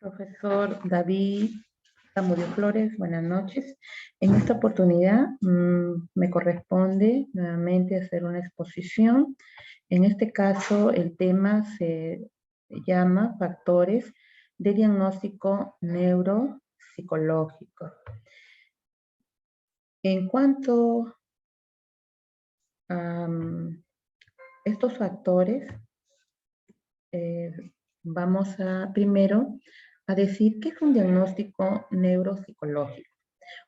Profesor David Zamudio Flores, buenas noches. En esta oportunidad me corresponde nuevamente hacer una exposición. En este caso, el tema se llama Factores de Diagnóstico Neuropsicológico. En cuanto a estos factores, vamos a primero a decir qué es un diagnóstico neuropsicológico.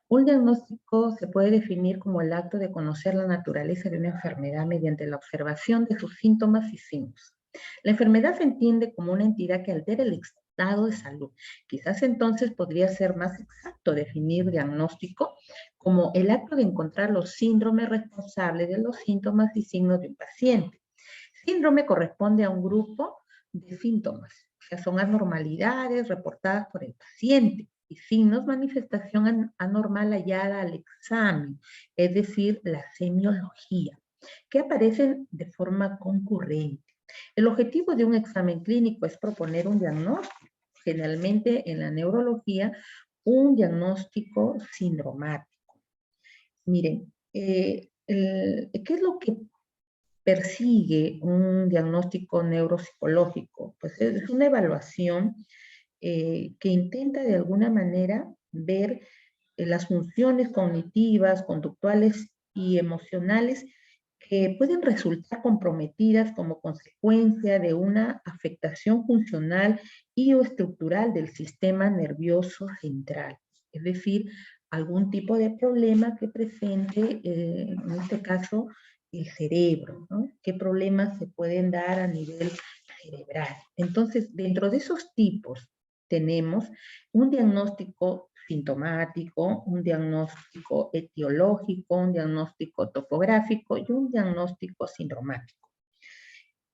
Un diagnóstico se puede definir como el acto de conocer la naturaleza de una enfermedad mediante la observación de sus síntomas y signos. La enfermedad se entiende como una entidad que altera el estado de salud. Quizás entonces podría ser más exacto definir diagnóstico como el acto de encontrar los síndromes responsables de los síntomas y signos de un paciente. Síndrome corresponde a un grupo de síntomas, o sea, son anormalidades reportadas por el paciente y signos, manifestación anormal hallada al examen, es decir, la semiología, que aparecen de forma concurrente. El objetivo de un examen clínico es proponer un diagnóstico, generalmente en la neurología, un diagnóstico sindromático. Miren, ¿qué es lo que persigue un diagnóstico neuropsicológico? Pues es una evaluación que intenta de alguna manera ver las funciones cognitivas, conductuales y emocionales que pueden resultar comprometidas como consecuencia de una afectación funcional y o estructural del sistema nervioso central. Es decir, algún tipo de problema que presente, en este caso, el cerebro, ¿no? ¿Qué problemas se pueden dar a nivel cerebral? Entonces, dentro de esos tipos tenemos un diagnóstico sintomático, un diagnóstico etiológico, un diagnóstico topográfico y un diagnóstico sindromático.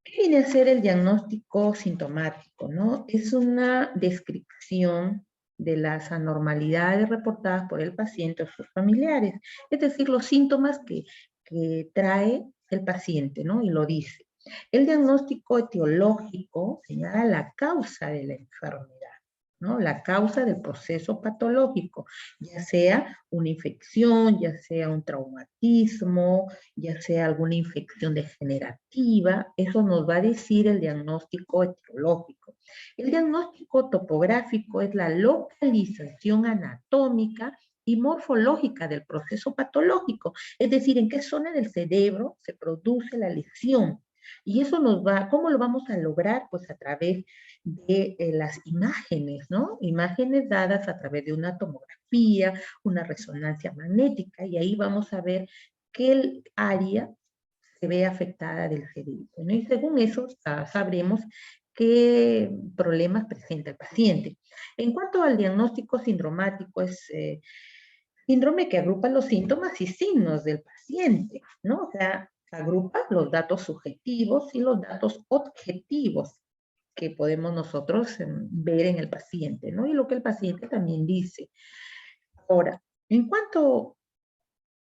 ¿Qué viene a ser el diagnóstico sintomático, no? Es una descripción de las anormalidades reportadas por el paciente o sus familiares, es decir, los síntomas que trae el paciente, ¿no? Y lo dice. El diagnóstico etiológico señala la causa de la enfermedad, ¿no? La causa del proceso patológico, ya sea una infección, ya sea un traumatismo, ya sea alguna infección degenerativa. Eso nos va a decir el diagnóstico etiológico. El diagnóstico topográfico es la localización anatómica y morfológica del proceso patológico, es decir, en qué zona del cerebro se produce la lesión. Y eso nos va, ¿cómo lo vamos a lograr? Pues a través de las imágenes, ¿no? Imágenes dadas a través de una tomografía, una resonancia magnética, y ahí vamos a ver qué área se ve afectada del cerebro, ¿no? Y según eso sabremos qué problemas presenta el paciente. En cuanto al diagnóstico sindromático, es síndrome que agrupa los síntomas y signos del paciente, ¿no? O sea, agrupa los datos subjetivos y los datos objetivos que podemos nosotros ver en el paciente, ¿no? Y lo que el paciente también dice. Ahora, en cuanto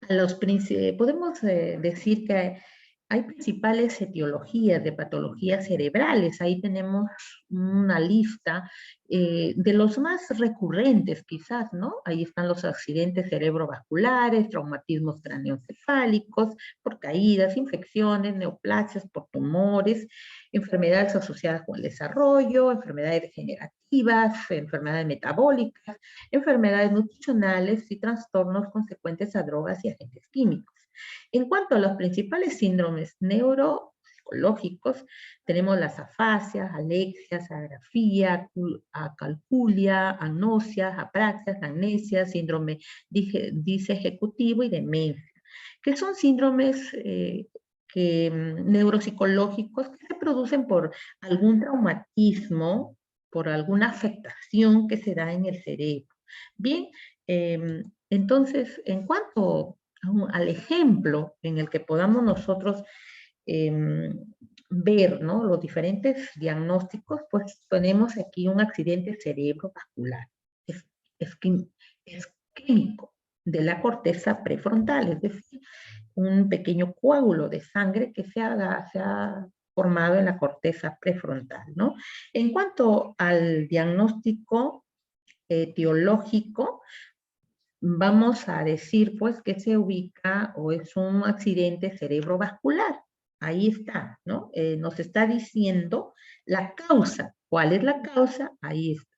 a los podemos decir que hay principales etiologías de patologías cerebrales. Ahí tenemos una lista de los más recurrentes quizás, ¿no? Ahí están los accidentes cerebrovasculares, traumatismos craneoencefálicos, por caídas, infecciones, neoplasias por tumores, enfermedades asociadas con el desarrollo, enfermedades degenerativas, enfermedades metabólicas, enfermedades nutricionales y trastornos consecuentes a drogas y agentes químicos. En cuanto a los principales síndromes neuropsicológicos, tenemos las afasias, alexias, agrafía, acalculia, agnosias, apraxias, amnesia, síndrome disejecutivo y demencia, que son síndromes neuropsicológicos que se producen por algún traumatismo, por alguna afectación que se da en el cerebro. Bien, entonces, en cuanto al ejemplo en el que podamos nosotros ver, ¿no?, los diferentes diagnósticos, pues tenemos aquí un accidente cerebrovascular, isquémico de la corteza prefrontal, es decir, un pequeño coágulo de sangre que se ha formado en la corteza prefrontal, ¿no? En cuanto al diagnóstico etiológico, vamos a decir pues que se ubica o es un accidente cerebrovascular. Ahí está, ¿no? Nos está diciendo la causa. ¿Cuál es la causa? Ahí está,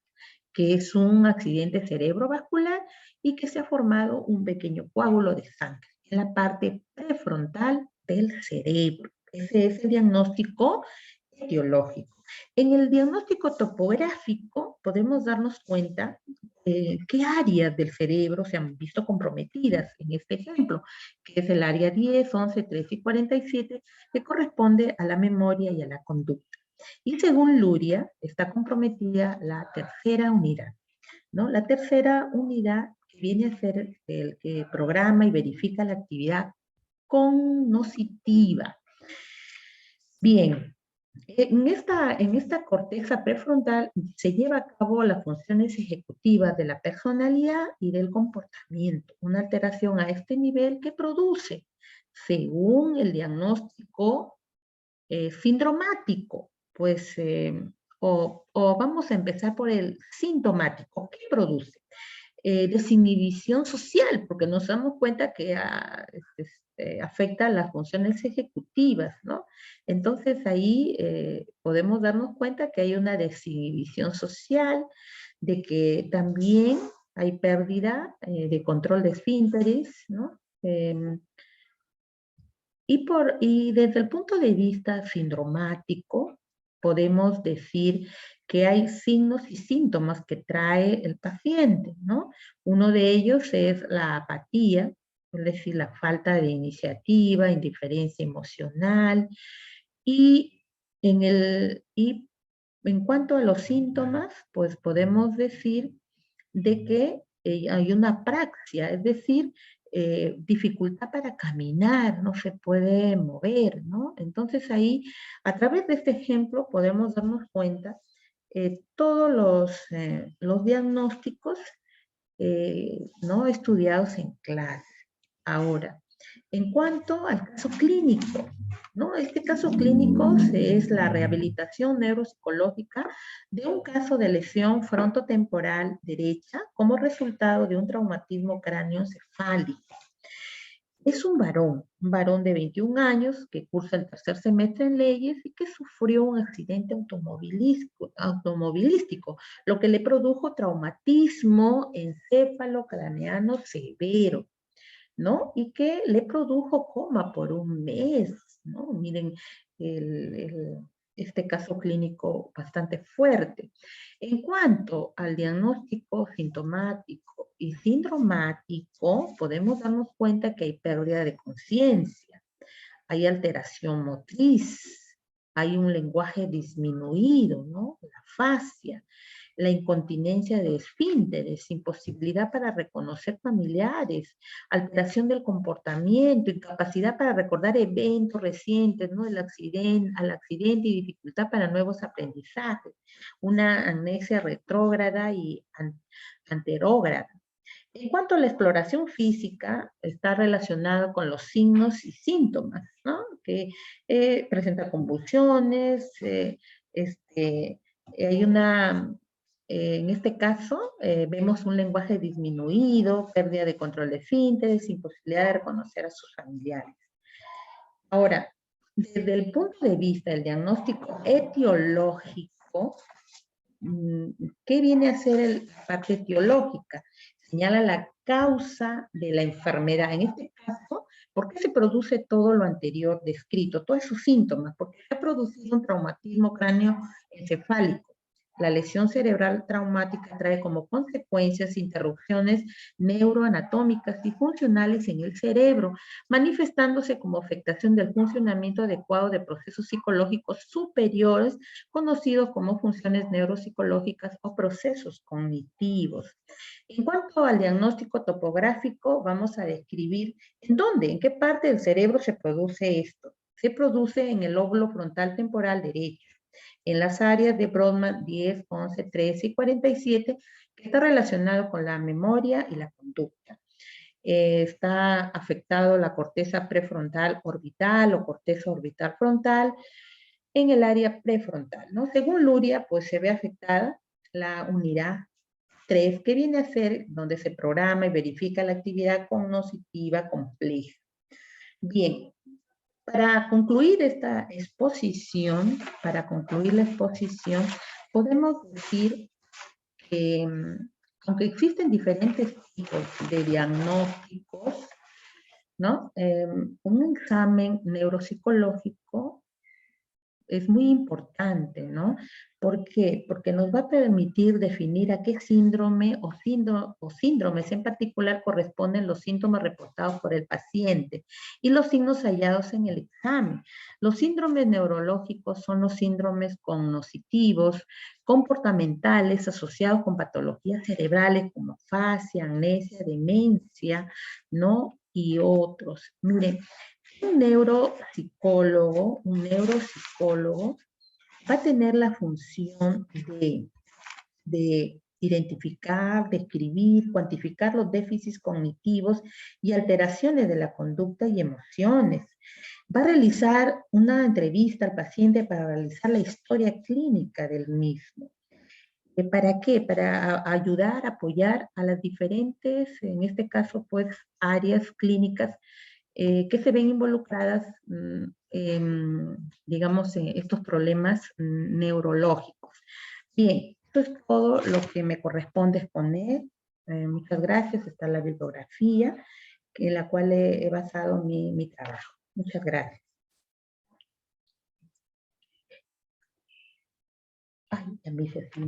que es un accidente cerebrovascular y que se ha formado un pequeño coágulo de sangre en la parte prefrontal del cerebro. Ese es el diagnóstico etiológico. En el diagnóstico topográfico podemos darnos cuenta qué áreas del cerebro se han visto comprometidas en este ejemplo, que es el área 10, 11, 13 y 47, que corresponde a la memoria y a la conducta. Y según Luria, está comprometida la tercera unidad, ¿no? La tercera unidad que viene a ser el que programa y verifica la actividad cognitiva. Bien, en esta corteza prefrontal se lleva a cabo las funciones ejecutivas de la personalidad y del comportamiento, una alteración a este nivel que produce, según el diagnóstico sindromático, pues, o vamos a empezar por el sintomático. ¿Qué produce? Desinhibición social, porque nos damos cuenta que afecta a las funciones ejecutivas, ¿no? Entonces ahí podemos darnos cuenta que hay una desinhibición social, de que también hay pérdida de control de esfínteres, ¿no? Y desde el punto de vista sindromático, podemos decir que hay signos y síntomas que trae el paciente, ¿no? Uno de ellos es la apatía, es decir, la falta de iniciativa, indiferencia emocional, y y en cuanto a los síntomas, pues podemos decir de que hay una apraxia, es decir, dificultad para caminar, no se puede mover, ¿no? Entonces ahí, a través de este ejemplo, podemos darnos cuenta todos los diagnósticos no estudiados en clase. Ahora, en cuanto al caso clínico, ¿no? Este caso clínico es la rehabilitación neuropsicológica de un caso de lesión frontotemporal derecha como resultado de un traumatismo cráneoencefálico. Es un varón de 21 años que cursa el tercer semestre en leyes y que sufrió un accidente automovilístico, lo que le produjo traumatismo encéfalo-craneano severo, ¿no? Y que le produjo coma por un mes, ¿no? Miren, el, el, este caso clínico bastante fuerte. En cuanto al diagnóstico sintomático y sindromático, podemos darnos cuenta que hay pérdida de conciencia, hay alteración motriz, hay un lenguaje disminuido, ¿no? La fascia, la incontinencia de esfínteres, imposibilidad para reconocer familiares, alteración del comportamiento, incapacidad para recordar eventos recientes, ¿no? Al accidente y dificultad para nuevos aprendizajes, una amnesia retrógrada y anterógrada. En cuanto a la exploración física, está relacionado con los signos y síntomas, ¿no? Que presenta convulsiones, hay en este caso, vemos un lenguaje disminuido, pérdida de control de esfínteres, imposibilidad de reconocer a sus familiares. Ahora, desde el punto de vista del diagnóstico etiológico, ¿qué viene a ser la parte etiológica? Señala la causa de la enfermedad. En este caso, ¿por qué se produce todo lo anterior descrito? Todos esos síntomas, porque se ha producido un traumatismo cráneoencefálico. La lesión cerebral traumática trae como consecuencias interrupciones neuroanatómicas y funcionales en el cerebro, manifestándose como afectación del funcionamiento adecuado de procesos psicológicos superiores conocidos como funciones neuropsicológicas o procesos cognitivos. En cuanto al diagnóstico topográfico, vamos a describir en dónde, en qué parte del cerebro se produce esto. Se produce en el lóbulo frontal temporal derecho, en las áreas de Brodmann 10, 11, 13 y 47, que está relacionado con la memoria y la conducta. Está afectado la corteza prefrontal orbital o corteza orbital frontal, en el área prefrontal, ¿no? Según Luria, pues se ve afectada la unidad 3, que viene a ser donde se programa y verifica la actividad cognitiva compleja. Bien, para concluir esta exposición, podemos decir que, aunque existen diferentes tipos de diagnósticos, ¿no? Un examen neuropsicológico es muy importante, ¿no? ¿Por qué? Porque nos va a permitir definir a qué síndrome o síndromes en particular corresponden los síntomas reportados por el paciente y los signos hallados en el examen. Los síndromes neurológicos son los síndromes cognitivos, comportamentales asociados con patologías cerebrales como afasia, amnesia, demencia, ¿no? Y otros. Miren, un neuropsicólogo va a tener la función de identificar, describir, cuantificar los déficits cognitivos y alteraciones de la conducta y emociones. Va a realizar una entrevista al paciente para realizar la historia clínica del mismo. ¿Para qué? Para ayudar, apoyar a las diferentes, en este caso, pues, áreas clínicas que se ven involucradas digamos, en estos problemas neurológicos. Bien, esto es todo lo que me corresponde exponer. Muchas gracias. Está la bibliografía en la cual he basado mi trabajo. Muchas gracias. Ay, ya me hice así.